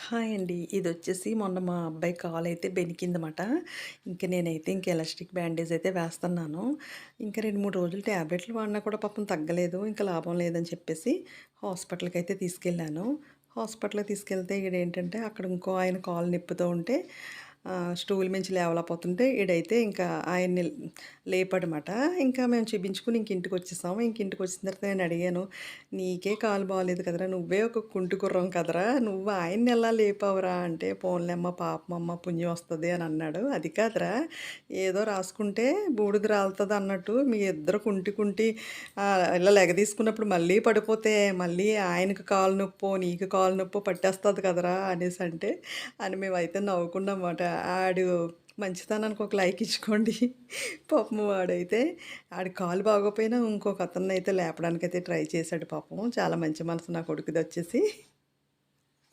Hi అండి. ఇదొచ్చేసి మొన్న మా అబ్బాయి కాలయితే బెనికిందమాట. నేనైతే ఎలాస్టిక్ బ్యాండేజ్ అయితే వేస్తన్నాను. 2, 3 రోజులు టాబ్లెట్లు వాడినా కూడా పాపం తగ్గలేదు. లాభం లేదని చెప్పేసి హాస్పిటల్‌కైతే తీసుకెళ్ళాను. హాస్పిటల్‌కి తీసుకెళ్తే ఈడేంటంటే అక్కడ ఇంకో ఆయన కాలు నొప్పుతో ఉంటే స్టూల్ మించి లేవలేకపోతుంటే ఈడైతే ఆయన్ని లేపాడమాట. మేము చూపించుకొని ఇంటికొచ్చేసాం. ఇంటికొచ్చిన తర్వాత నేను అడిగాను, "నీకే కాలు బాలేదు కదరా! నువ్వే ఒక కుంటి గుర్రం కదరా! నువ్వు ఆయన్నెలా లేపావురా?" అంటే, "పోన్లేమ్మ పాపమమ్మ పుణ్యం వస్తది" అని అన్నాడు. "అది కాదురా! ఏదో రాసుకుంటే బూడిద రాలుతదన్నట్టు మీ ఇద్దరు కుంటి ఇలా లెగదీసుకున్నప్పుడు మళ్ళీ పడిపోతే మళ్ళీ ఆయనకి కాలు నొప్పో, నీకు కాలు నొప్పో పట్టేస్తది కదరా!" అనేసంటే మేమైతే నవ్వుకున్నామాట. ఆడు మంచితనానికి ఒక లైక్ ఇచ్చుకోండి. పాపం వాడైతే ఆడి కాలు బాగోపోయినా ఇంకొక అతన్నయితే లేపడానికైతే ట్రై చేశాడు పాపం. చాలా మంచి మనసు నా కొడుకుదొచ్చేసి.